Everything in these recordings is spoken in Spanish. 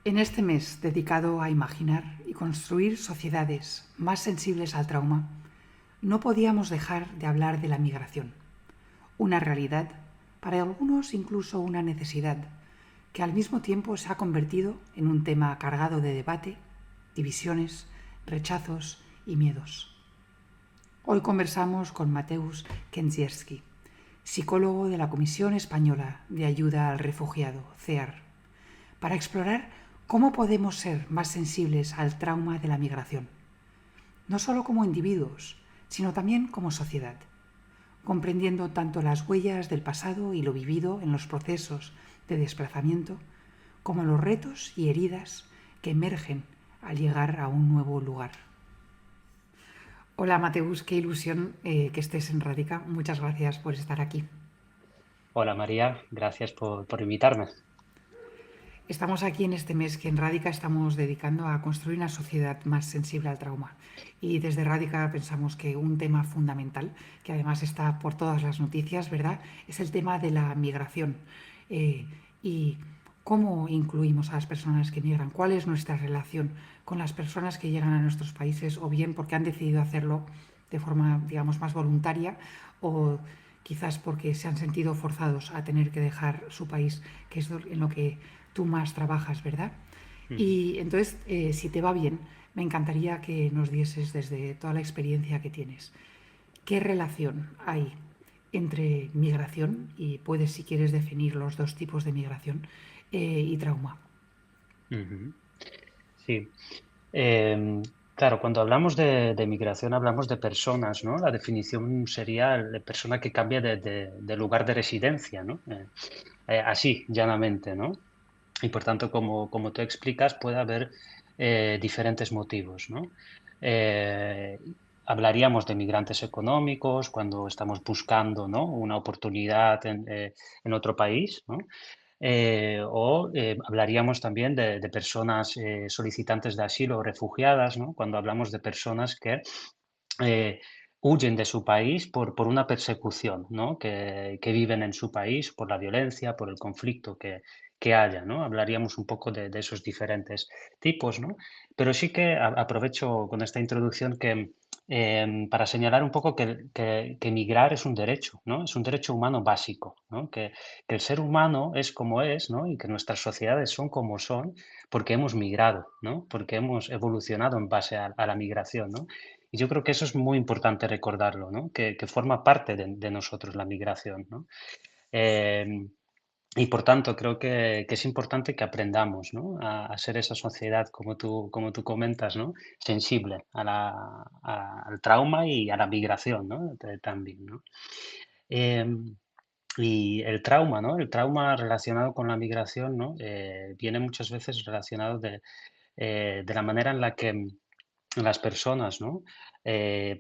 En este mes dedicado a imaginar y construir sociedades más sensibles al trauma, no podíamos dejar de hablar de la migración, una realidad, para algunos incluso una necesidad, que al mismo tiempo se ha convertido en un tema cargado de debate, divisiones, rechazos y miedos. Hoy conversamos con Mateusz Kędzierski, psicólogo de la Comisión Española de Ayuda al Refugiado, CEAR, para explorar cómo podemos ser más sensibles al trauma de la migración, no solo como individuos, sino también como sociedad, comprendiendo tanto las huellas del pasado y lo vivido en los procesos de desplazamiento, como los retos y heridas que emergen al llegar a un nuevo lugar. Hola Mateus, qué ilusión que estés en Radica. Muchas gracias por estar aquí. Hola María, gracias por invitarme. Estamos aquí en este mes que en Radica estamos dedicando a construir una sociedad más sensible al trauma. Y desde Radica pensamos que un tema fundamental, que además está por todas las noticias, ¿verdad?, es el tema de la migración. Y cómo incluimos a las personas que migran, cuál es nuestra relación con las personas que llegan a nuestros países, o bien porque han decidido hacerlo de forma, digamos, más voluntaria, o quizás porque se han sentido forzados a tener que dejar su país, que es en lo que tú más trabajas, ¿verdad? Ujú. Y entonces, si te va bien, me encantaría que nos dieses desde toda la experiencia que tienes, ¿qué relación hay entre migración, y puedes, si quieres, definir los dos tipos de migración, y trauma? Ujú. Sí. Claro, cuando hablamos de migración hablamos de personas, ¿no? La definición sería la persona que cambia de lugar de residencia, ¿no? Así, llanamente, ¿no? Y por tanto, como tú explicas, puede haber diferentes motivos, ¿no? Eh, Hablaríamos de migrantes económicos cuando estamos buscando, ¿no?, una oportunidad en otro país, ¿no? Hablaríamos también de personas solicitantes de asilo o refugiadas, ¿no? Cuando hablamos de personas que eh, huyen de su país por una persecución, ¿no? Que viven en su país por la violencia, por el conflicto que haya, ¿no? Hablaríamos un poco de esos diferentes tipos, ¿no? Pero sí que aprovecho con esta introducción para señalar un poco que migrar es un derecho, ¿no? Es un derecho humano básico, ¿no? Que el ser humano es como es, ¿no? Y que nuestras sociedades son como son porque hemos migrado, ¿no? Porque hemos evolucionado en base a la migración, ¿no? Y yo creo que eso es muy importante recordarlo, ¿no? Que forma parte de nosotros la migración, ¿no? Em, y por tanto, creo que es importante que aprendamos, ¿no? A ser esa sociedad, como tú comentas, ¿no? Sensible al trauma y a la migración, ¿no? También, ¿no? Em, y el trauma, ¿no? El trauma relacionado con la migración, ¿no? Viene muchas veces relacionado de la manera en la que las personas, ¿no?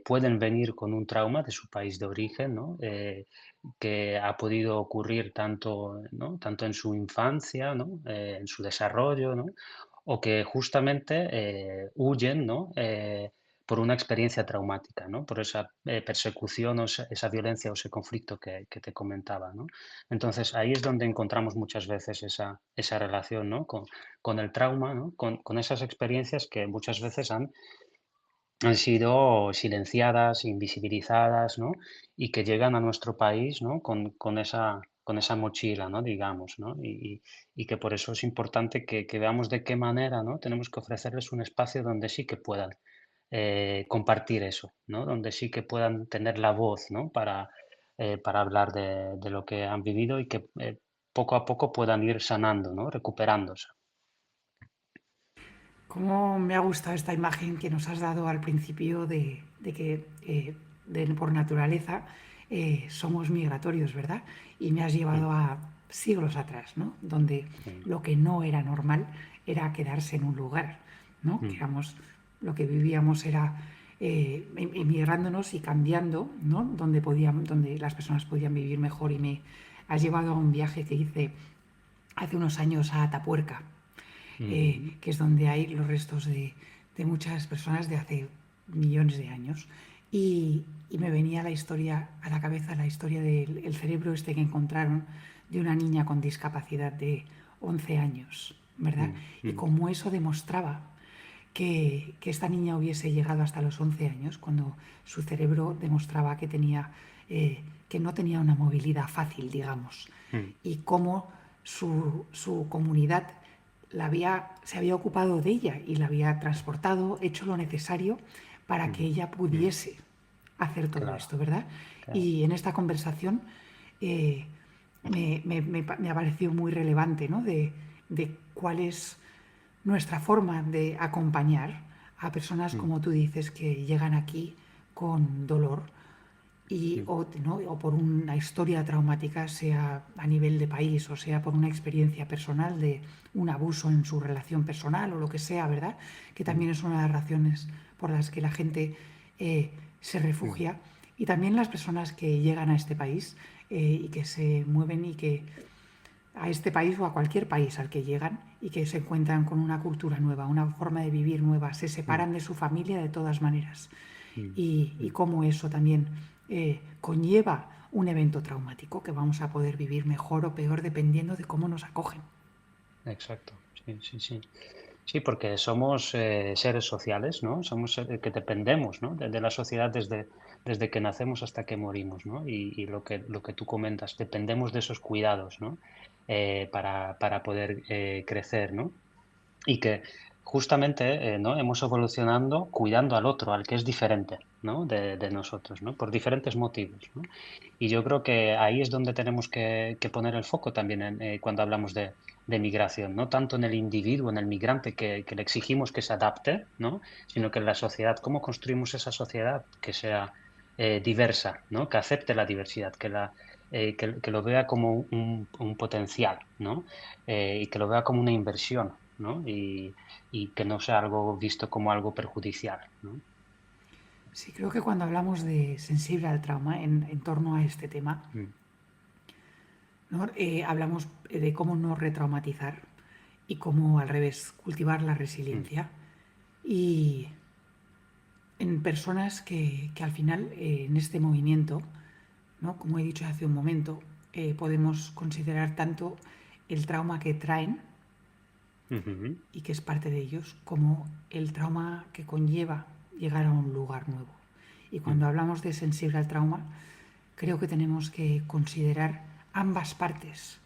Pueden venir con un trauma de su país de origen, ¿no? Que ha podido ocurrir tanto, ¿no?, tanto en su infancia, ¿no?, en su desarrollo, ¿no? O que justamente huyen, ¿no?, por una experiencia traumática, ¿no? Por esa persecución o esa violencia o ese conflicto que te comentaba, ¿no? Entonces ahí es donde encontramos muchas veces esa relación, ¿no?, con el trauma, ¿no?, con esas experiencias que muchas veces han sido silenciadas, invisibilizadas, ¿no? Y que llegan a nuestro país, ¿no? Con esa mochila, ¿no? Digamos, ¿no? Y que por eso es importante que veamos de qué manera, ¿no? Tenemos que ofrecerles un espacio donde sí que puedan compartir eso, ¿no? Donde sí que puedan tener la voz, ¿no? Para hablar de lo que han vivido y que poco a poco puedan ir sanando, ¿no? Recuperándose. ¿Cómo me ha gustado esta imagen que nos has dado al principio de que por naturaleza somos migratorios, ¿verdad? Y me has Mm, llevado a siglos atrás, ¿no? Donde mm, lo que no era normal era quedarse en un lugar, ¿no? Que mm, éramos, lo que vivíamos era emigrándonos y cambiando, ¿no? Donde las personas podían vivir mejor. Y me has llevado a un viaje que hice hace unos años a Atapuerca, mm, que es donde hay los restos de muchas personas de hace millones de años. Y me venía la historia a la cabeza, la historia del cerebro este que encontraron de una niña con discapacidad de 11 años. ¿verdad? mm, Y mm, cómo eso demostraba que esta niña hubiese llegado hasta los 11 años, cuando su cerebro demostraba que que no tenía una movilidad fácil, digamos, mm, y cómo su comunidad se había ocupado de ella y la había transportado, hecho lo necesario para que mm, ella mm. pudiese hacer todo Claro, esto, ¿verdad? claro. Y en esta conversación eh, me ha parecido muy relevante, ¿no? De cuál es nuestra forma de acompañar a personas, Mm, como tú dices, que llegan aquí con dolor mm, ¿no? O por una historia traumática, sea a nivel de país o sea por una experiencia personal de un abuso en su relación personal o lo que sea, ¿verdad? Que mm, también es una de las razones por las que la gente se mm, refugia. Y también las personas que llegan a este país y que se mueven y que a este país o a cualquier país al que llegan y que se encuentran con una cultura nueva, una forma de vivir nueva, se mm, separan de su familia de todas maneras mm, y cómo eso también conlleva un evento traumático que vamos a poder vivir mejor o peor dependiendo de cómo nos acogen. exacto. Sí, sí, sí. Sí, porque somos seres sociales, ¿no? Somos que dependemos, ¿no? De la sociedad desde que nacemos hasta que morimos, ¿no? Y lo que tú comentas, dependemos de esos cuidados, ¿no? Para poder crecer, ¿no? Y que justamente ¿no? hemos evolucionando cuidando al otro, al que es diferente, ¿no? De nosotros, ¿no? Por diferentes motivos, ¿no? Y yo creo que ahí es donde tenemos que poner el foco también cuando hablamos de migración, no tanto en el individuo, en el migrante que le exigimos que se adapte, ¿no? Sino que en la sociedad, cómo construimos esa sociedad que sea diversa, ¿no? Que acepte la diversidad, que lo vea como un potencial, ¿no? Y que lo vea como una inversión, ¿no? Y que no sea algo visto como algo perjudicial, ¿no? Sí, creo que cuando hablamos de sensible al trauma en torno a este tema, Mm, ¿no? Hablamos de cómo no retraumatizar y cómo al revés cultivar la mm, resiliencia. Y en personas que al final en este movimiento, ¿no? Como he dicho hace un momento, podemos considerar tanto el trauma que traen ujú, y que es parte de ellos, como el trauma que conlleva llegar a un lugar nuevo. Y mm, cuando hablamos de sensible al trauma, creo que tenemos que considerar ambas partes.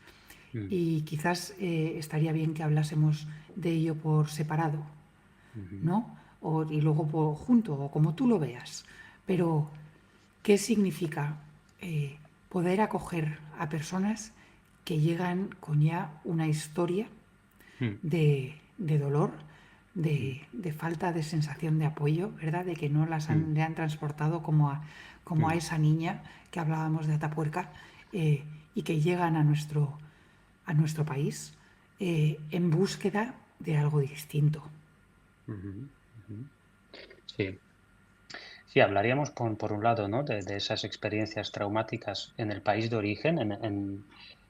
mm, Y quizás estaría bien que hablásemos de ello por separado, ujú, ¿no? Y luego por junto, o como tú lo veas. Pero, ¿qué significa poder acoger a personas que llegan con ya una historia mm, de dolor, mm, de falta de sensación de apoyo, ¿verdad? De que no mm, le han transportado como a mm. esa niña que hablábamos de Atapuerca y que llegan a nuestro país en búsqueda de algo distinto. Ujú, ujú. Sí, sí, hablaríamos por un lado, ¿no? De esas experiencias traumáticas en el país de origen,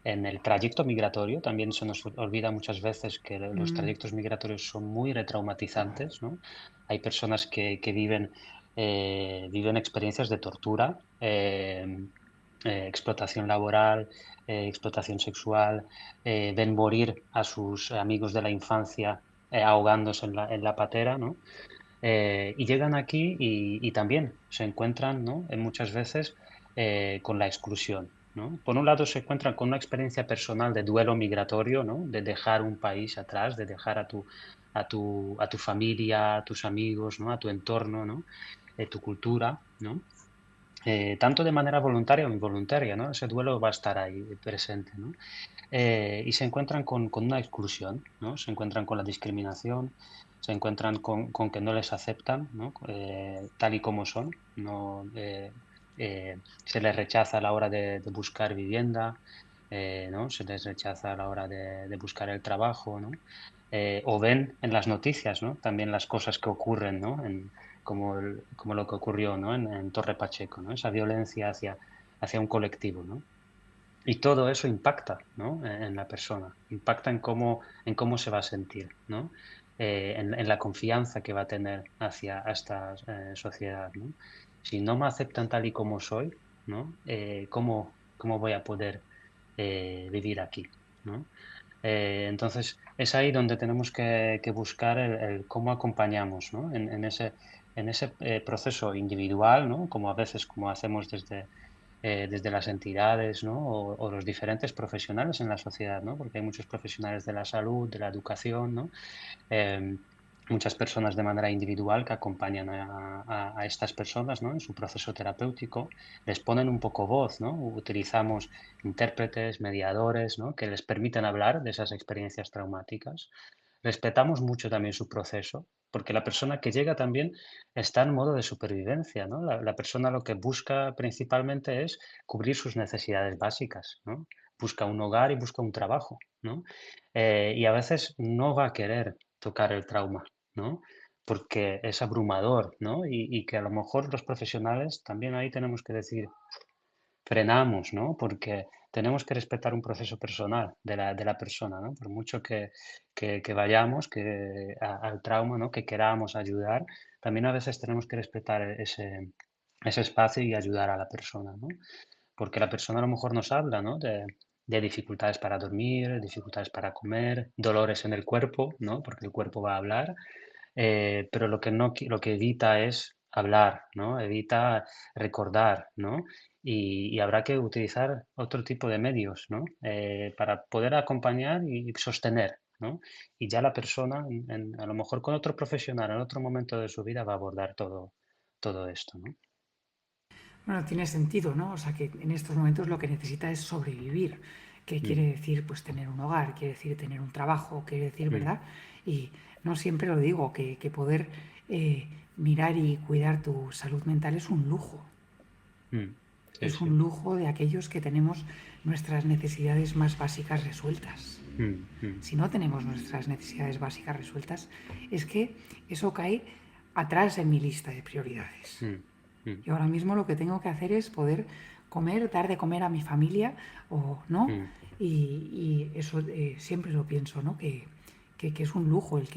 en el trayecto migratorio. También se nos olvida muchas veces que los Mm, trayectos migratorios son muy retraumatizantes, ¿no? Hay personas que viven experiencias de tortura, explotación laboral, explotación sexual, ven morir a sus amigos de la infancia ahogándose en la patera, ¿no? Y llegan aquí y también se encuentran, ¿no? Muchas veces con la exclusión, ¿no? Por un lado se encuentran con una experiencia personal de duelo migratorio, ¿no? De dejar un país atrás, de dejar a tu familia, a tus amigos, ¿no? A tu entorno, ¿no? Tu cultura, ¿no? Tanto de manera voluntaria o involuntaria, ¿no? Ese duelo va a estar ahí presente, ¿no? Y se encuentran con una exclusión, ¿no? Se encuentran con la discriminación, se encuentran con que no les aceptan, ¿no? Tal y como son, no, se les rechaza a la hora de buscar vivienda, ¿no? Se les rechaza a la hora de buscar el trabajo, ¿no? O ven en las noticias, ¿no? También las cosas que ocurren, ¿no? Como lo que ocurrió, ¿no? En Torre Pacheco, ¿no? Esa violencia hacia un colectivo, ¿no? Y todo eso impacta, ¿no? En la persona, impacta en cómo se va a sentir, ¿no? En la confianza que va a tener hacia esta sociedad, ¿no? Si no me aceptan tal y como soy, ¿no? ¿Cómo voy a poder vivir aquí, ¿no? Entonces, es ahí donde tenemos que buscar el cómo acompañamos, ¿no? En ese proceso individual, ¿no? Como a veces como hacemos desde las entidades, ¿no? O los diferentes profesionales en la sociedad, ¿no? Porque hay muchos profesionales de la salud, de la educación, ¿no? em, Muchas personas de manera individual que acompañan a estas personas, ¿no? En su proceso terapéutico, les ponen un poco voz, ¿no? Utilizamos intérpretes, mediadores, ¿no? Que les permiten hablar de esas experiencias traumáticas. Respetamos mucho también su proceso, porque la persona que llega también está en modo de supervivencia, ¿no? La persona lo que busca principalmente es cubrir sus necesidades básicas, ¿no? Busca un hogar y busca un trabajo, ¿no? Y a veces no va a querer tocar el trauma, ¿no? Porque es abrumador, ¿no? Y que a lo mejor los profesionales también ahí tenemos que decir, frenamos, ¿no? Porque tenemos que respetar un proceso personal de la persona, ¿no? Por mucho que vayamos al trauma, ¿no? Que queramos ayudar, también a veces tenemos que respetar ese espacio y ayudar a la persona, ¿no? Porque la persona a lo mejor nos habla, ¿no? De dificultades para dormir, dificultades para comer, dolores en el cuerpo, ¿no? Porque el cuerpo va a hablar, pero lo que no, lo que evita es hablar, ¿no? Evita recordar, ¿no? Y habrá que utilizar otro tipo de medios, ¿no? Para poder acompañar y sostener, ¿no? Y ya la persona, a lo mejor con otro profesional, en otro momento de su vida, va a abordar todo esto, ¿no? Bueno, tiene sentido, ¿no? O sea, que en estos momentos lo que necesita es sobrevivir. ¿Qué quiere Mm, decir? Pues tener un hogar, quiere decir tener un trabajo, quiere decir, mm, ¿verdad? Y no siempre lo digo, que poder eh, mirar y cuidar tu salud mental es un lujo. mm. Sí, Es sí. un lujo de aquellos que tenemos nuestras necesidades más básicas resueltas. Mm, mm, Si no tenemos nuestras necesidades básicas resueltas, es que eso cae atrás en mi lista de prioridades. mm, mm, Yo ahora mismo lo que tengo que hacer es poder comer, dar de comer a mi familia, o no. mm, Y eso siempre lo pienso, ¿no? Que es un lujo el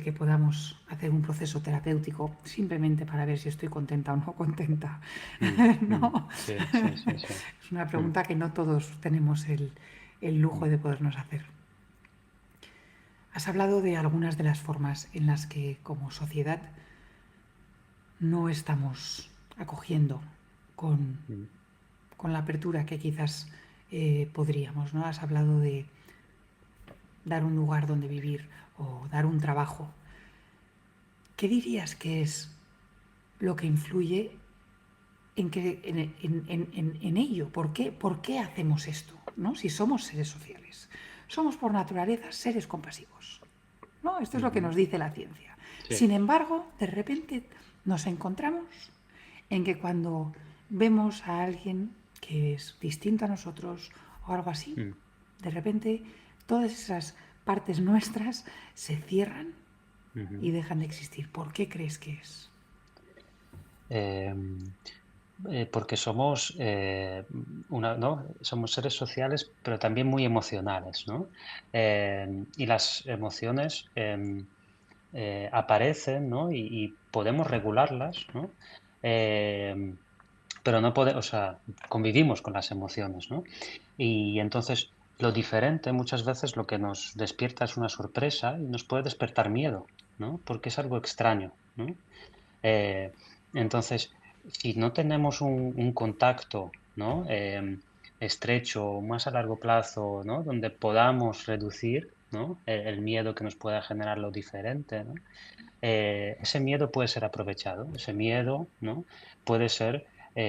que podamos hacer un proceso terapéutico simplemente para ver si estoy contenta o no contenta. mm, mm. ¿No? Sí, sí, sí, sí. Es una Mm, pregunta que no todos tenemos el lujo mm, de podernos hacer. Has hablado de algunas de las formas en las que como sociedad no estamos acogiendo con mm, con la apertura que quizás podríamos, ¿no? Has hablado de dar un lugar donde vivir o dar un trabajo. ¿Qué dirías que es lo que influye en ello? ¿Por qué hacemos esto? ¿No? Si somos seres sociales. Somos por naturaleza seres compasivos. ¿No? Esto es lo que ujú. nos dice la ciencia. Sí. Sin embargo, de repente nos encontramos en que cuando vemos a alguien que es distinto a nosotros o algo así, Mm, de repente todas esas partes nuestras se cierran y ujú. dejan de existir. ¿Por qué crees que es? Em, Porque somos, ¿no? Somos seres sociales, pero también muy emocionales, ¿no? Y las emociones aparecen, ¿no? Y podemos regularlas, ¿no? Em, pero no podemos, o sea, convivimos con las emociones, ¿no? Y entonces lo diferente muchas veces lo que nos despierta es una sorpresa y nos puede despertar miedo, ¿no? Porque es algo extraño, ¿no? Eh, entonces, si no tenemos un contacto, ¿no? Estrecho, más a largo plazo, ¿no? Donde podamos reducir, ¿no? El miedo que nos pueda generar lo diferente, ¿no? Ese miedo puede ser aprovechado, ese miedo, ¿no? Puede ser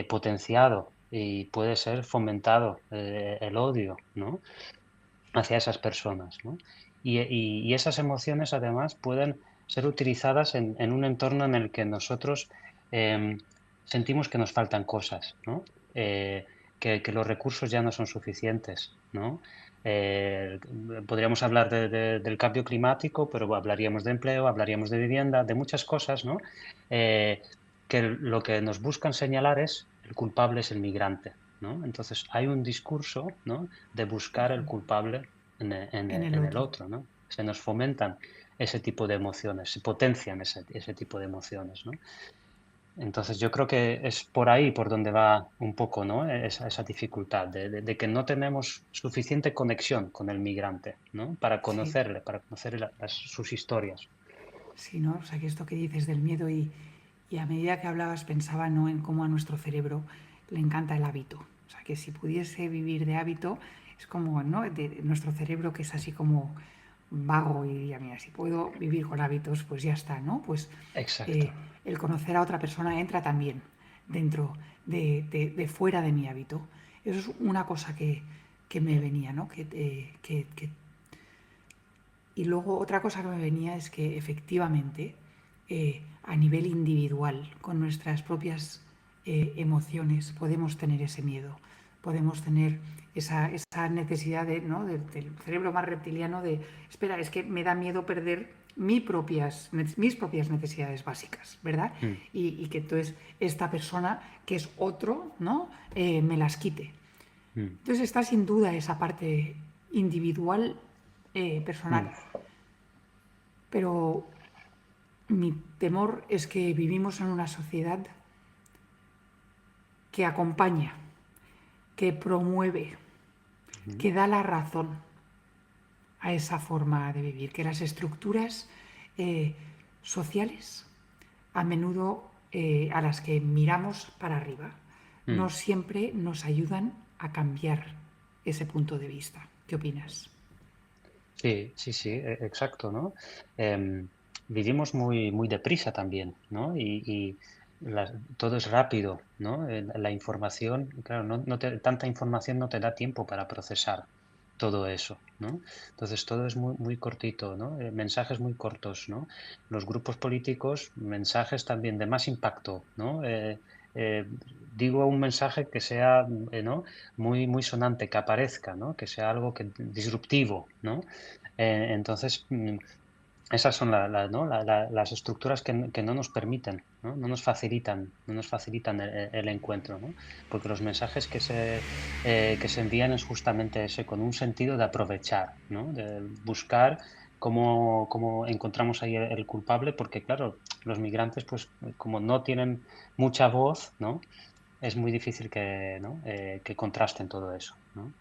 potenciado y puede ser fomentado el odio, ¿no? Hacia esas personas, ¿no? Y esas emociones además pueden ser utilizadas en un entorno en el que nosotros em, sentimos que nos faltan cosas, ¿no? Que los recursos ya no son suficientes, ¿no? Podríamos hablar del cambio climático, pero hablaríamos de empleo, hablaríamos de vivienda, de muchas cosas, ¿no? Eh, que lo que nos buscan señalar es el culpable es el migrante, ¿no? Entonces hay un discurso, ¿no? De buscar el culpable En el en el otro. otro, ¿no? Se nos fomentan ese tipo de emociones, se potencian ese tipo de emociones, ¿no? Entonces yo creo que es por ahí por donde va un poco, ¿no? Esa dificultad de que no tenemos suficiente conexión con el migrante, ¿no? Para Sí, conocerle, para conocer sus historias. sí, ¿no? O sea, que esto que dices del miedo y a medida que hablabas pensaba, ¿no? En cómo a nuestro cerebro le encanta el hábito. O sea, que si pudiese vivir de hábito, es como, ¿no? De nuestro cerebro que es así como vago y diría, mira, si puedo vivir con hábitos, pues ya está, ¿no? Pues Exacto. eh, el conocer a otra persona entra también dentro de fuera de mi hábito. Eso es una cosa que me venía, ¿no? Y luego otra cosa que me venía es que efectivamente a nivel individual, con nuestras propias emociones, podemos tener ese miedo, podemos tener esa necesidad ¿no? del cerebro más reptiliano de, espera, es que me da miedo perder mis propias necesidades básicas, ¿verdad? Mm, Y que entonces esta persona, que es otro, ¿no? Me las quite. mm, Entonces está sin duda esa parte individual, personal. mm. Pero mi temor es que vivimos en una sociedad que acompaña, que promueve, Ujú. que da la razón a esa forma de vivir, que las estructuras sociales, a menudo a las que miramos para arriba, no Mm. siempre nos ayudan a cambiar ese punto de vista. ¿Qué opinas? Sí, sí, sí, exacto, ¿no? Vivimos muy deprisa también, ¿no? Y todo es rápido, ¿no? La información, claro, tanta información no te da tiempo para procesar todo eso, ¿no? Entonces todo es muy cortito, ¿no? Mensajes muy cortos, ¿no? Los grupos políticos, mensajes también de más impacto, ¿no? Digo un mensaje que sea, ¿no? Muy sonante, que aparezca, ¿no? Que sea algo disruptivo, ¿no? Entonces, esas son ¿no? Las estructuras que no nos permiten, ¿no? No nos facilitan el encuentro, ¿no? Porque los mensajes que se envían es justamente ese, con un sentido de aprovechar, ¿no? De buscar cómo encontramos ahí el culpable, porque claro, los migrantes, pues como no tienen mucha voz, ¿no? Es muy difícil ¿no? Que contrasten todo eso, ¿no?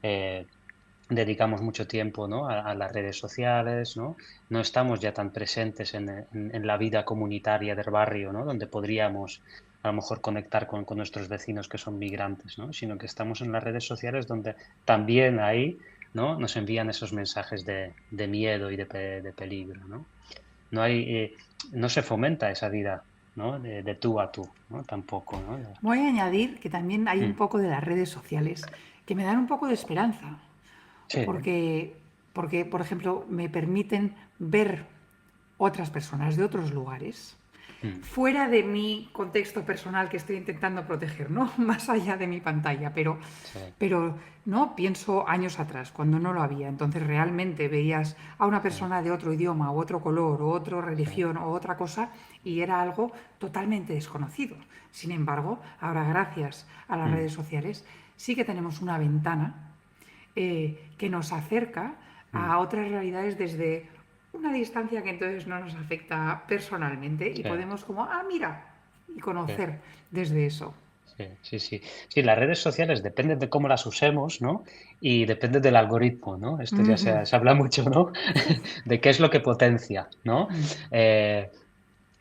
Eh, Dedicamos mucho tiempo, ¿no? a las redes sociales, ¿no? No estamos ya tan presentes en la vida comunitaria del barrio, ¿no? Donde podríamos a lo mejor conectar con nuestros vecinos que son migrantes, ¿no? Sino que estamos en las redes sociales donde también ahí, ¿no? Nos envían esos mensajes de miedo y de peligro, ¿no? No hay, no se fomenta esa vida, ¿no? De tú a tú, ¿no? Tampoco, ¿no? Voy a añadir que también hay un Mm. poco de las redes sociales que me dan un poco de esperanza, Sí, porque por ejemplo, me permiten ver otras personas de otros lugares, mm, fuera de mi contexto personal que estoy intentando proteger, ¿no? Más allá de mi pantalla, sí, pero no pienso años atrás, cuando no lo había. Entonces realmente veías a una sí, persona de otro idioma, o otro color, o otra sí, religión, o otra cosa, y era algo totalmente desconocido. Sin embargo, ahora gracias a las mm, redes sociales, sí que tenemos una ventana que nos acerca mm, a otras realidades desde una distancia que entonces no nos afecta personalmente y sí, podemos como, ah, mira, y sí. conocer desde eso. Sí, sí, sí. Sí, las redes sociales dependen de cómo las usemos, ¿no? Y depende del algoritmo, ¿no? Esto ya Ujú. se habla mucho, ¿no? De qué es lo que potencia, ¿no? Eh,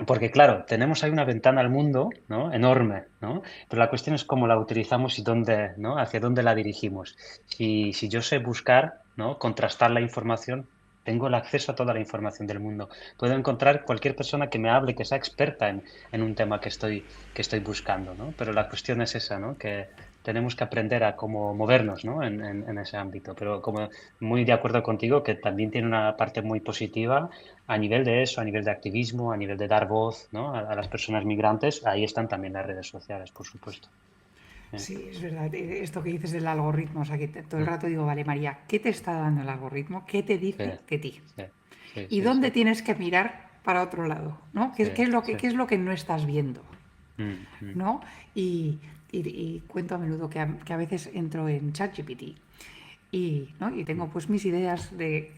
Porque claro, tenemos ahí una ventana al mundo, ¿no? Enorme, ¿no? Pero la cuestión es cómo la utilizamos y dónde, ¿no? Hacia dónde la dirigimos. Si yo sé buscar, ¿no? Contrastar la información, tengo el acceso a toda la información del mundo. Puedo encontrar cualquier persona que me hable, que sea experta en un tema que estoy buscando, ¿no? Pero la cuestión es esa, ¿no? Que tenemos que aprender a cómo movernos, ¿no? En ese ámbito. Pero como muy de acuerdo contigo, que también tiene una parte muy positiva a nivel de eso, a nivel de activismo, a nivel de dar voz, ¿no? a las personas migrantes, ahí están también las redes sociales, por supuesto. Sí, Sí, es verdad. Esto que dices del algoritmo, o sea, que todo el mm, rato digo, vale, María, ¿qué te está dando el algoritmo? ¿Qué te sí, dice de ti? sí, sí, ¿Y sí, dónde sí, tienes que mirar para otro lado? ¿No? sí, sí. ¿Qué es lo que no estás viendo? Mm, mm, ¿No? Y cuento a menudo que a veces entro en ChatGPT y mm, tengo pues mis ideas de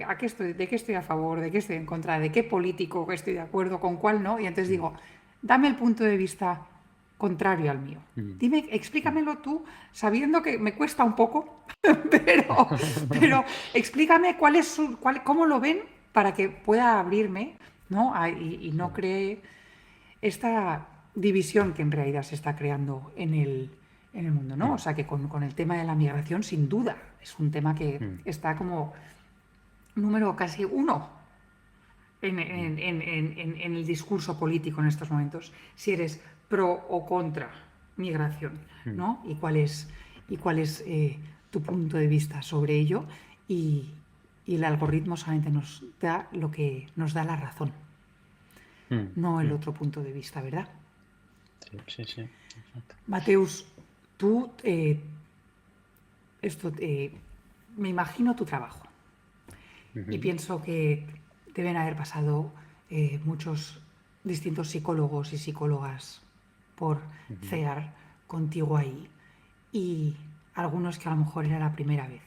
qué estoy a favor, de qué estoy en contra, de qué político estoy de acuerdo, con cuál no, y entonces mm, digo, dame el punto de vista contrario al mío. mm, Dime, mm, explícamelo tú, sabiendo que me cuesta un poco, pero explícame cómo lo ven para que pueda abrirme, ¿no? Y no mm, cree esta división que en realidad se está creando en el mundo, ¿no? O mm, sea que con el tema de la migración, sin duda, es un tema que mm, está como número casi uno mm, en el discurso político en estos momentos, si eres pro o contra migración, mm, ¿no? Y cuál es tu punto de vista sobre ello. Y, y el algoritmo solamente nos da lo que nos da la razón, mm, no el mm. otro punto de vista, ¿verdad? Sí, sí, sí, exacto. Mateus, tú, me imagino tu trabajo y Ujú, pienso que deben haber pasado muchos distintos psicólogos y psicólogas por ujú, cear contigo ahí y algunos que a lo mejor era la primera vez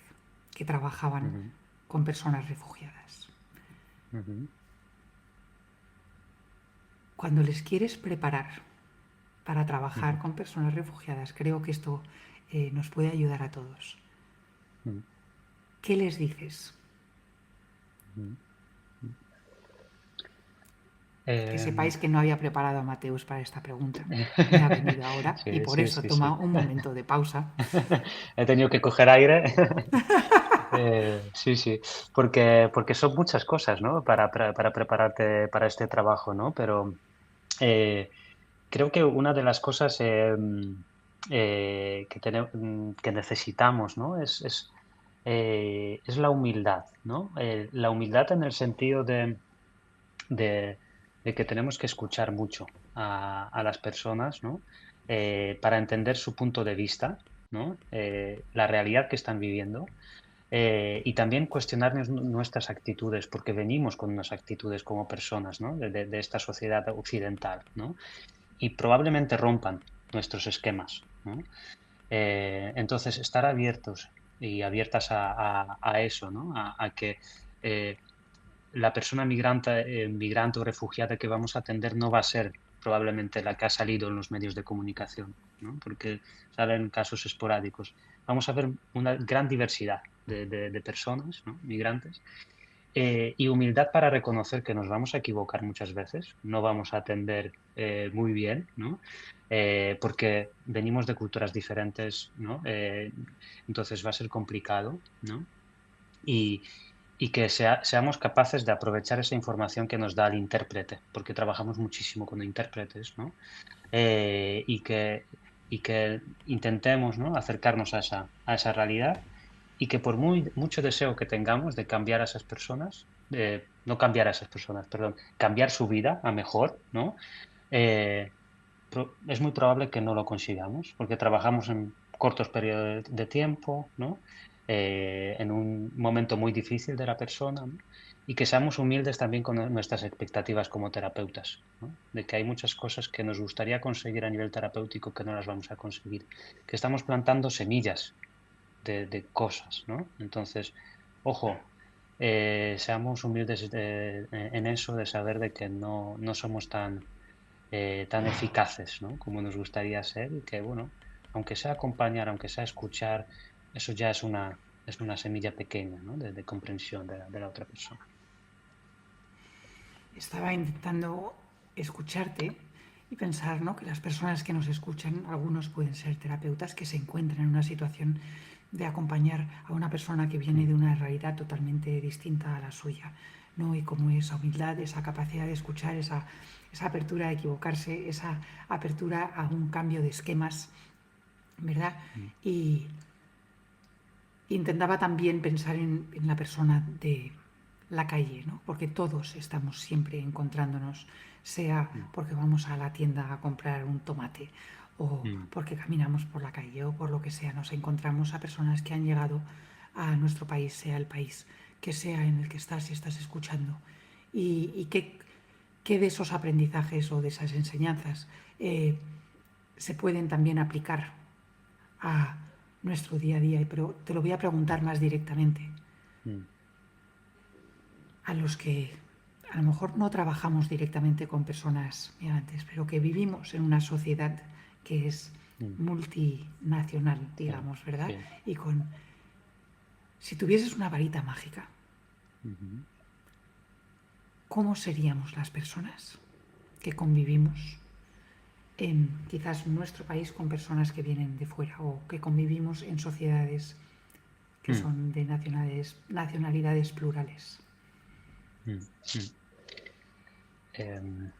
que trabajaban ujú, con personas refugiadas. ujú, Cuando les quieres preparar para trabajar ujú, con personas refugiadas, creo que esto nos puede ayudar a todos. ujú, ¿Qué les dices? ujú. Que Em, sepáis que no había preparado a Mateus para esta pregunta. Me ha venido ahora y Sí, por sí, eso sí, toma sí. un momento de pausa. He tenido que coger aire. Sí, sí, porque son muchas cosas, ¿no? Para prepararte para este trabajo, ¿no? Pero eh, creo que una de las cosas que necesitamos, ¿no? Es la humildad, ¿no? La humildad en el sentido de, de que tenemos que escuchar mucho a las personas, ¿no? Para entender su punto de vista, ¿no? La realidad que están viviendo y también cuestionarnos nuestras actitudes, porque venimos con unas actitudes como personas, ¿no? De esta sociedad occidental, ¿no? Y probablemente rompan nuestros esquemas, ¿no? Entonces, estar abiertos y abiertas a eso, ¿no? A que eh, la persona migrante o refugiada que vamos a atender no va a ser probablemente la que ha salido en los medios de comunicación, ¿no? Porque salen casos esporádicos. Vamos a ver una gran diversidad de personas, ¿no? Migrantes, y humildad para reconocer que nos vamos a equivocar muchas veces, no vamos a atender muy bien, ¿no? Porque venimos de culturas diferentes, ¿no? Entonces va a ser complicado, ¿no? Y, y que seamos capaces de aprovechar esa información que nos da el intérprete, porque trabajamos muchísimo con intérpretes, ¿no? Y que intentemos, ¿no? Acercarnos a esa realidad y que por mucho deseo que tengamos de cambiar a esas personas, no cambiar a esas personas, perdón, cambiar su vida a mejor, ¿no? Eh, es muy probable que no lo consigamos, porque trabajamos en cortos periodos de tiempo, ¿no? En un momento muy difícil de la persona, ¿no? Y que seamos humildes también con nuestras expectativas como terapeutas, ¿no? De que hay muchas cosas que nos gustaría conseguir a nivel terapéutico que no las vamos a conseguir, que estamos plantando semillas de cosas, ¿no? Entonces, ojo, seamos humildes en eso, de saber de que no somos tan eficaces, ¿no? Como nos gustaría ser y que, bueno, aunque sea acompañar, aunque sea escuchar, eso ya es una semilla pequeña, ¿no? De comprensión de la otra persona. Estaba intentando escucharte y pensar, ¿no? Que las personas que nos escuchan, algunos pueden ser terapeutas que se encuentran en una situación de acompañar a una persona que viene Mm, de una realidad totalmente distinta a la suya, ¿no? Y como esa humildad, esa capacidad de escuchar, esa apertura a equivocarse, esa apertura a un cambio de esquemas, ¿verdad? mm, Y intentaba también pensar en la persona de la calle, ¿no? Porque todos estamos siempre encontrándonos, sea mm, porque vamos a la tienda a comprar un tomate o mm, porque caminamos por la calle o por lo que sea, nos encontramos a personas que han llegado a nuestro país, sea el país que sea en el que estás y estás escuchando. Y qué de esos aprendizajes o de esas enseñanzas se pueden también aplicar a nuestro día a día, pero te lo voy a preguntar más directamente. mm, A los que a lo mejor no trabajamos directamente con personas migrantes, pero que vivimos en una sociedad que es mm, multinacional, sí, digamos, ¿verdad? sí. Y con, si tuvieses una varita mágica, Ujú. ¿cómo seríamos las personas que convivimos en quizás nuestro país con personas que vienen de fuera o que convivimos en sociedades que Mm, son de nacionalidades plurales? mm, mm. Em,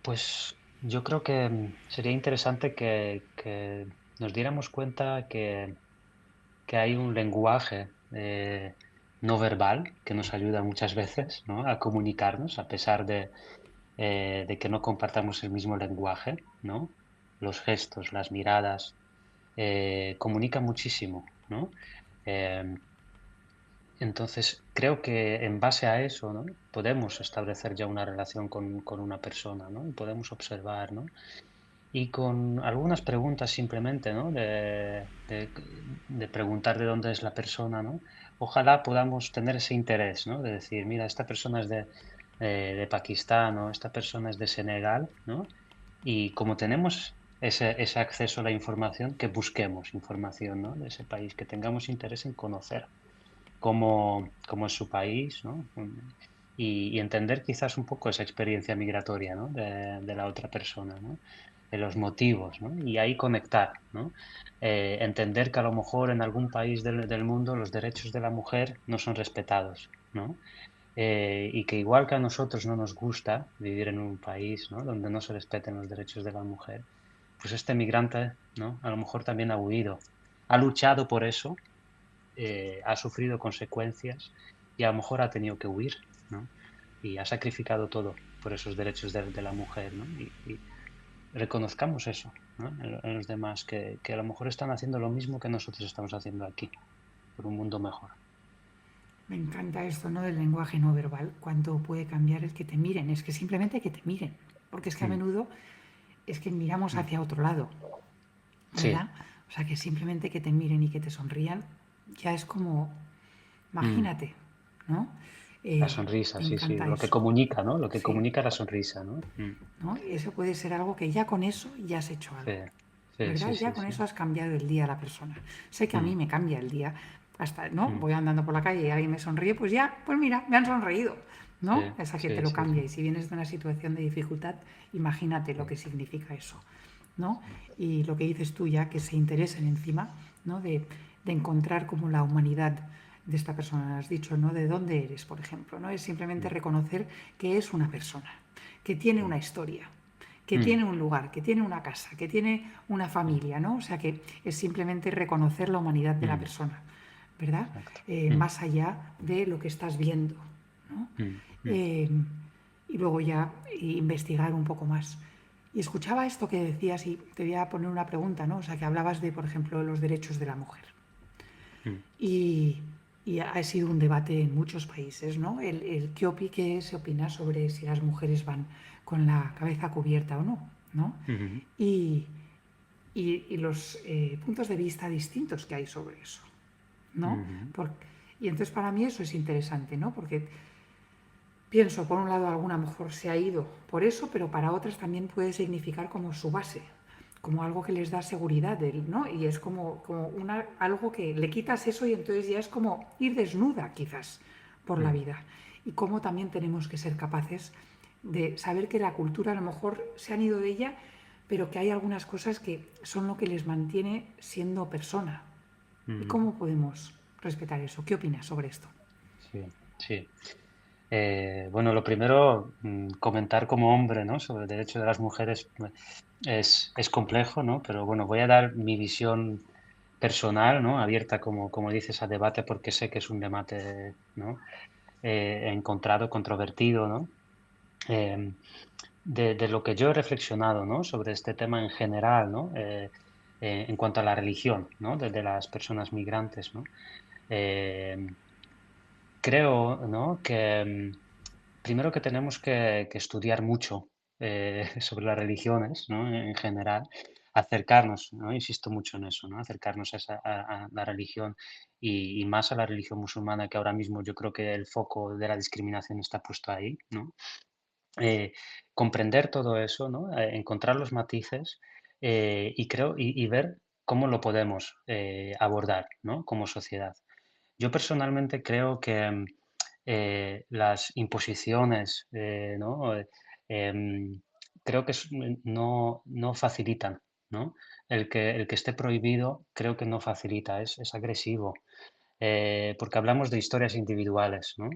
Pues yo creo que sería interesante que nos diéramos cuenta que hay un lenguaje no verbal que nos ayuda muchas veces, ¿no? A comunicarnos, a pesar de que no compartamos el mismo lenguaje, ¿no? Los gestos, las miradas, comunican muchísimo, ¿no? Em, entonces, creo que en base a eso, ¿no? Podemos establecer ya una relación con una persona, ¿no? Y podemos observar, ¿no? Y con algunas preguntas simplemente, ¿no? De preguntar de dónde es la persona, ¿no? Ojalá podamos tener ese interés, ¿no? De decir, mira, esta persona es de Pakistán o esta persona es de Senegal, ¿no? Y como tenemos ese acceso a la información, que busquemos información, ¿no? De ese país, que tengamos interés en conocer cómo es su país, ¿no? Y entender quizás un poco esa experiencia migratoria, ¿no? De la otra persona, ¿no? De los motivos, ¿no? Y ahí conectar, ¿no? Entender que a lo mejor en algún país del mundo los derechos de la mujer no son respetados, ¿no? Y que igual que a nosotros no nos gusta vivir en un país, ¿no? Donde no se respeten los derechos de la mujer, pues este migrante, ¿no? A lo mejor también ha huido, ha luchado por eso, ha sufrido consecuencias y a lo mejor ha tenido que huir, ¿no? Y ha sacrificado todo por esos derechos de la mujer, ¿no? Y reconozcamos eso, ¿no? En los demás, que a lo mejor están haciendo lo mismo que nosotros estamos haciendo aquí, por un mundo mejor. Me encanta esto, ¿no? Del lenguaje no verbal, cuánto puede cambiar el que te miren. Es que simplemente que te miren, porque es que a Mm, menudo es que miramos mm. hacia otro lado, Sí, ¿verdad? O sea, que simplemente que te miren y que te sonrían, ya es como, mm. imagínate, ¿no? La sonrisa, Me sí, sí, encanta lo que eso, comunica, ¿no? Lo que sí, comunica la sonrisa, ¿no? ¿no? Eso puede ser algo que ya con eso ya has hecho Sí, algo, sí, ¿verdad? sí, Ya sí, con sí. eso has cambiado el día a la persona. Sé que a mí Mm, me cambia el día, hasta, ¿no? mm. Voy andando por la calle y alguien me sonríe, pues ya, pues mira, me han sonreído, Sí, ¿no? Esa que te sí, lo sí, cambia. sí, Y si vienes de una situación de dificultad, imagínate lo sí, que significa eso, ¿no? sí. Y lo que dices tú ya, que se interesen encima, ¿no? De encontrar como la humanidad de esta persona, has dicho, ¿no? De dónde eres, por ejemplo, ¿no? Es simplemente Mm, reconocer que es una persona, que tiene mm, una historia, que mm. tiene un lugar, que tiene una casa, que tiene una Sí, familia, ¿no? O sea que es simplemente reconocer la humanidad de la mm, persona, ¿verdad? exacto. Mm, Más allá de lo que estás viendo, ¿no? mm, mm, Eh, y luego ya investigar un poco más. Y escuchaba esto que decías y te voy a poner una pregunta, ¿no? O sea, que hablabas de, por ejemplo, los derechos de la mujer. mm, Y, y ha sido un debate en muchos países, ¿no? ¿Qué se opina sobre si las mujeres van con la cabeza cubierta o no, ¿no? ujú, Y, y los puntos de vista distintos que hay sobre eso, ¿no? ujú, Por, y entonces para mí eso es interesante, ¿no? Porque pienso, por un lado, alguna mejor se ha ido por eso, pero para otras también puede significar como su base, como algo que les da seguridad, ¿no? Y es como algo que le quitas eso y entonces ya es como ir desnuda, quizás, por la mm, vida. Y cómo también tenemos que ser capaces de saber que la cultura a lo mejor se han ido de ella, pero que hay algunas cosas que son lo que les mantiene siendo persona. ¿Y ujú. cómo podemos respetar eso? ¿Qué opinas sobre esto? Sí, sí. Bueno, lo primero, comentar como hombre, ¿no? Sobre el derecho de las mujeres es complejo, ¿no? Pero bueno, voy a dar mi visión personal, ¿no? Abierta, como dices, a debate, porque sé que es un debate, ¿no? Encontrado, controvertido, ¿no? Em, de lo que yo he reflexionado, ¿no? Sobre este tema en general, ¿no? En cuanto a la religión, ¿no? De las personas migrantes, ¿no? Em, Creo, ¿no? Que primero que tenemos que estudiar mucho sobre las religiones, ¿no? En general, acercarnos, ¿no? Insisto mucho en eso, ¿no? Acercarnos a la religión y más a la religión musulmana, que ahora mismo yo creo que el foco de la discriminación está puesto ahí, ¿no? eh, Comprender todo eso, ¿no? Encontrar los matices y ver cómo lo podemos abordar, ¿no? Como sociedad. Yo personalmente creo que las imposiciones, ¿no? Creo que no facilitan, ¿no? El que esté prohibido creo que no facilita, es agresivo. Porque hablamos de historias individuales, ¿no?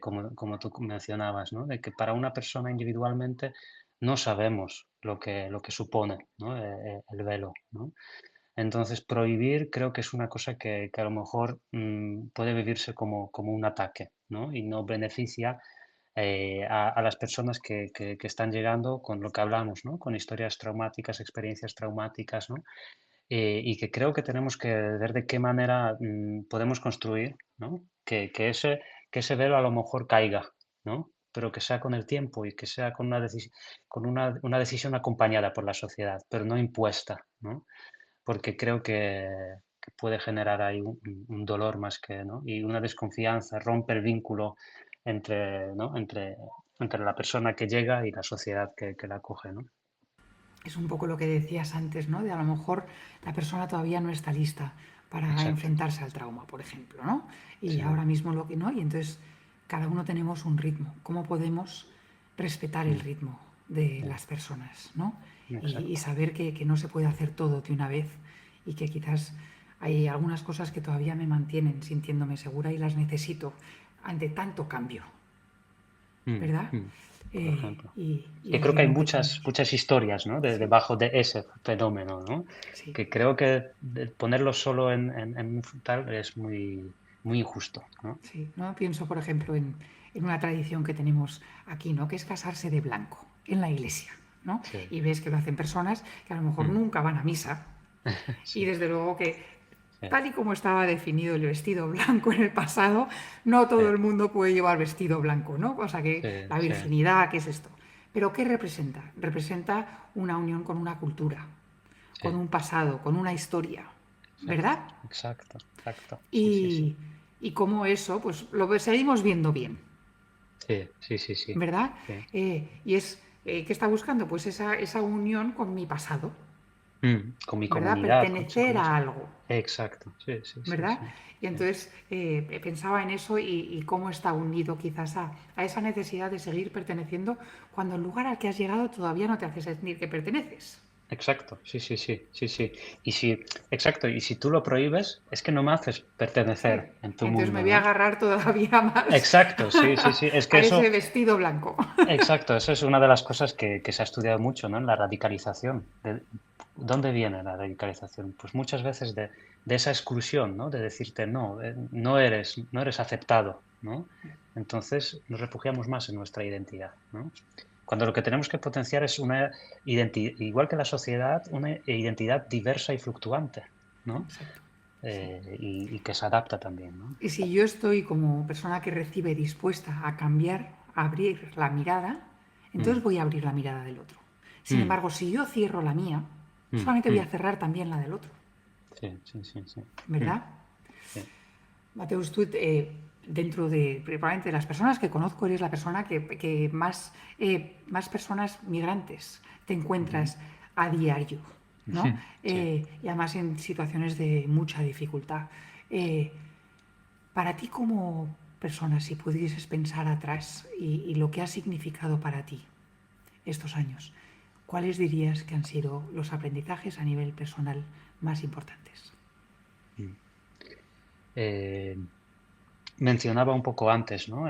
Como tú mencionabas, ¿no? De que para una persona individualmente no sabemos lo que supone, ¿no? El velo, ¿no? Entonces, prohibir creo que es una cosa que a lo mejor puede vivirse como un ataque, ¿no? Y no beneficia a las personas que están llegando con lo que hablamos, ¿no? Con historias traumáticas, experiencias traumáticas, ¿no? Y que creo que tenemos que ver de qué manera podemos construir, ¿no? Que ese velo a lo mejor caiga, ¿no? Pero que sea con el tiempo y que sea con una decisión acompañada por la sociedad, pero no impuesta, ¿no? Porque creo que puede generar ahí un dolor más que, ¿no? Y una desconfianza, rompe el vínculo entre, ¿no? Entre la persona que llega y la sociedad que la acoge, ¿no? Es un poco lo que decías antes, ¿no? De a lo mejor la persona todavía no está lista para Exacto. enfrentarse al trauma, por ejemplo, ¿no? Y Sí. ahora mismo lo que no, y entonces cada uno tenemos un ritmo. ¿Cómo podemos respetar el Mm, ritmo de sí, las personas, ¿no? Y exacto. saber que no se puede hacer todo de una vez y que quizás hay algunas cosas que todavía me mantienen sintiéndome segura y las necesito ante tanto cambio, Mm, ¿verdad? mm, por ejemplo. Y Que el creo que hay ritmo que muchas, tenemos. muchas historias, ¿no? Sí, Debajo de ese fenómeno, ¿no? sí. Que creo que ponerlo solo en un tal es muy, muy injusto, ¿no? Sí, ¿no? Pienso, por ejemplo, en una tradición que tenemos aquí, ¿no? Que es casarse de blanco en la iglesia, ¿no? Sí. Y ves que lo hacen personas que a lo mejor Mm. nunca van a misa y Sí, desde luego que sí, tal y como estaba definido el vestido blanco en el pasado, no sí, todo el mundo puede llevar vestido blanco, ¿no? O sea que sí, la sí, virginidad, ¿qué es esto? Pero ¿qué representa? Representa una unión con una cultura, sí. con un pasado, con una historia, Exacto, ¿verdad? exacto, exacto. Sí, sí, sí. Y, y cómo eso, pues lo seguimos viendo bien. Sí, sí, sí, sí. ¿Verdad? Sí. Y es, ¿qué está buscando? Pues esa unión con mi pasado, Con mi ¿verdad? comunidad, sí, Pertenecer a algo, exacto. Sí, sí, sí, ¿verdad? sí. Y Sí. entonces pensaba en eso y cómo está unido quizás a esa necesidad de seguir perteneciendo cuando el lugar al que has llegado todavía no te hace sentir que perteneces. Exacto, sí, sí, sí, sí, sí. Exacto, y si tú lo prohíbes, es que no me haces Sí. pertenecer en tu Entonces me mundo, voy a ¿no? agarrar todavía más Exacto, sí, sí, sí. Es que a eso, ese vestido blanco. exacto, eso es una de las cosas que se ha estudiado mucho, ¿no? En la radicalización. ¿Dónde viene la radicalización? Pues muchas veces de esa exclusión, ¿no? De decirte, no, no eres aceptado, ¿no? Entonces nos refugiamos más en nuestra identidad, ¿no? Cuando lo que tenemos que potenciar es una identidad, igual que la sociedad, una identidad diversa y fluctuante, ¿no? Exacto. Sí. Y que se adapta también, ¿no? Y si yo estoy como persona que recibe dispuesta a cambiar, a abrir la mirada, entonces Mm, voy a abrir la mirada del otro. Sin mm, embargo, si yo cierro la mía, mm, solamente voy a mm. cerrar también la del otro, Sí, sí, sí, sí. Mm, ¿verdad? sí. Mateus, tú, dentro de, probablemente de las personas que conozco, eres la persona que más personas migrantes te Ujú. encuentras a diario, ¿no? Sí. Y además en situaciones de mucha dificultad. Eh, Para ti como persona, si pudieses pensar atrás y lo que ha significado para ti estos años, ¿cuáles dirías que han sido los aprendizajes a nivel personal más importantes? Mm. Eh, Mencionaba un poco antes, ¿no?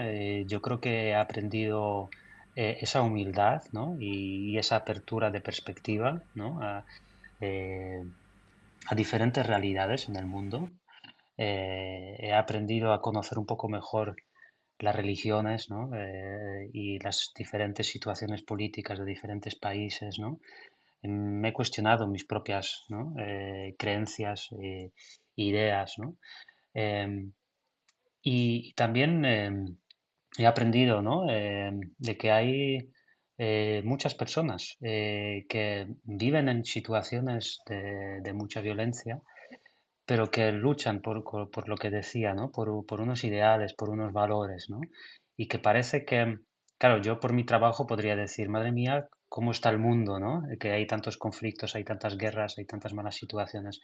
Yo creo que he aprendido esa humildad, ¿no? Y esa apertura de perspectiva, ¿no? Eh, a diferentes realidades en el mundo. He aprendido a conocer un poco mejor las religiones, ¿no? Y las diferentes situaciones políticas de diferentes países, ¿no? Me he cuestionado mis propias, ¿no? Creencias, ideas, ¿no? Em, y también he aprendido, ¿no? De que hay muchas personas que viven en situaciones de mucha violencia, pero que luchan por lo que decía, ¿no? Por unos ideales, por unos valores, ¿no? Y que parece que, claro, yo por mi trabajo podría decir, madre mía, cómo está el mundo, ¿no? Que hay tantos conflictos, hay tantas guerras, hay tantas malas situaciones.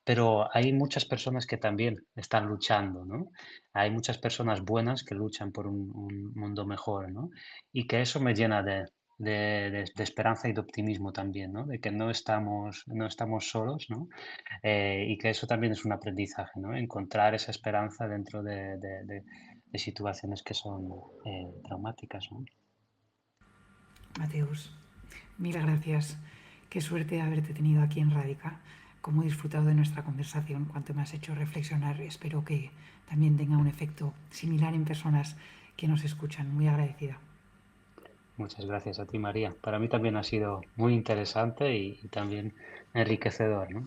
Pero hay muchas personas que también están luchando, ¿no? Hay muchas personas buenas que luchan por un mundo mejor, ¿no? Y que eso me llena de esperanza y de optimismo también, ¿no? De que no estamos solos, ¿no? Y que eso también es un aprendizaje, ¿no? Encontrar esa esperanza dentro de situaciones que son traumáticas, ¿no? Mateus, mil gracias. Qué suerte haberte tenido aquí en Radica. Cómo he disfrutado de nuestra conversación, cuánto me has hecho reflexionar. Espero que también tenga un efecto similar en personas que nos escuchan. Muy agradecida. Muchas gracias a ti, María. Para mí también ha sido muy interesante y también enriquecedor, ¿no?